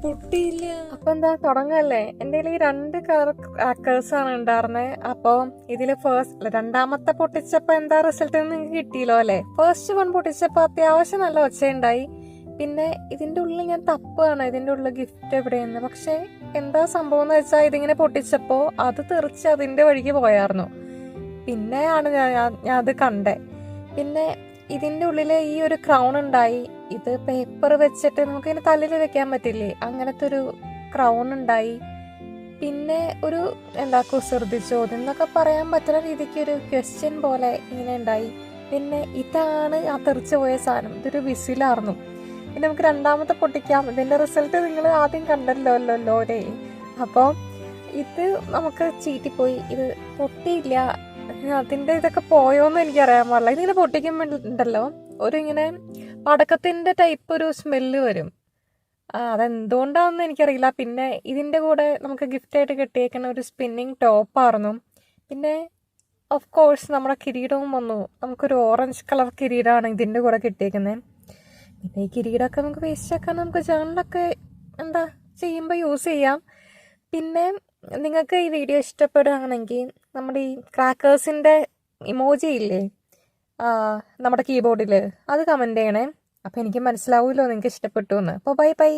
പൊട്ടിയില്ല. അപ്പൊ എന്താ തുടങ്ങല്ലേ? എന്റെ ഈ 2 കളർ ക്രാക്കേഴ്സ് ആണ് ഉണ്ടായിരുന്നത്. അപ്പൊ ഇതില് രണ്ടാമത്തെ പൊട്ടിച്ചപ്പോ എന്താ റിസൾട്ട് നിങ്ങൾക്ക് കിട്ടിയല്ലോ അല്ലെ? ഫസ്റ്റ് വൺ പൊട്ടിച്ചപ്പോ അത്യാവശ്യം നല്ല ഒച്ചയുണ്ടായി. പിന്നെ ഇതിന്റെ ഉള്ളിൽ ഞാൻ തപ്പാണ് ഇതിന്റെ ഉള്ളിൽ ഗിഫ്റ്റ് എവിടെയെന്ന്. പക്ഷെ എന്താ സംഭവം എന്ന് വെച്ചാൽ ഇതിങ്ങനെ പൊട്ടിച്ചപ്പോ അത് തെറിച്ച് അതിന്റെ വഴിക്ക് പോയായിരുന്നു. പിന്നെയാണ് ഞാൻ അത് കണ്ടേ. പിന്നെ ഇതിന്റെ ഉള്ളില് ഈ ഒരു ക്രൗൺ ഉണ്ടായി. ഇത് പേപ്പർ വെച്ചിട്ട് നമുക്ക് ഇങ്ങനെ തലയിൽ വെക്കാൻ പറ്റില്ലേ, അങ്ങനത്തെ ഒരു ക്രൗൺ ഉണ്ടായി. പിന്നെ ഒരു കുസൃതി ചോദ്യം എന്നൊക്കെ പറയാൻ പറ്റുന്ന രീതിക്ക് ഒരു ക്വസ്റ്റ്യൻ പോലെ ഇങ്ങനെ ഉണ്ടായി. പിന്നെ ഇതാണ് ആ തെറിച്ചു പോയ സാധനം. ഇതൊരു വിസിലായിരുന്നു. പിന്നെ നമുക്ക് രണ്ടാമത്തെ പൊട്ടിക്കാം. ഇതിന്റെ റിസൾട്ട് നിങ്ങൾ ആദ്യം കണ്ടല്ലോ അല്ലേ? അപ്പോൾ ഇത് നമുക്ക് ചീറ്റിപ്പോയി. ഇത് പൊട്ടിയില്ല. അതിന്റെ ഇതൊക്കെ പോയോന്ന് എനിക്കറിയാൻ പാടില്ല. ഇതിങ്ങനെ പൊട്ടിക്കുമ്പോണ്ടല്ലോ ഒരു ഇങ്ങനെ പടക്കത്തിന്റെ ടൈപ്പ് ഒരു സ്മെല്ല് വരും. അതെന്തുകൊണ്ടാണെന്ന് എനിക്കറിയില്ല. പിന്നെ ഇതിന്റെ കൂടെ നമുക്ക് ഗിഫ്റ്റ് ആയിട്ട് കിട്ടിയേക്കുന്ന ഒരു സ്പിന്നിങ് ടോപ്പായിരുന്നു. പിന്നെ ഓഫ് കോഴ്സ് നമ്മുടെ കിരീടവും വന്നു. നമുക്കൊരു ഓറഞ്ച് കളർ കിരീടമാണ് ഇതിന്റെ കൂടെ കിട്ടിയേക്കുന്നത്. പിന്നെ ഈ കിരീടമൊക്കെ നമുക്ക് വേസ്റ്റ് ആക്കാൻ നമുക്ക് ജേണലൊക്കെ ചെയ്യുമ്പോൾ യൂസ് ചെയ്യാം. പിന്നെ നിങ്ങൾക്ക് ഈ വീഡിയോ ഇഷ്ടപ്പെടുകയാണെങ്കിൽ നമ്മുടെ ഈ ക്രാക്കേഴ്സിൻ്റെ ഇമോജി ഇല്ലേ നമ്മുടെ കീബോർഡിൽ, അത് കമൻറ്റ് ചെയ്യണേ. അപ്പോൾ എനിക്ക് മനസ്സിലാവുമല്ലോ നിങ്ങൾക്ക് ഇഷ്ടപ്പെട്ടു എന്ന്. അപ്പോൾ ബൈ.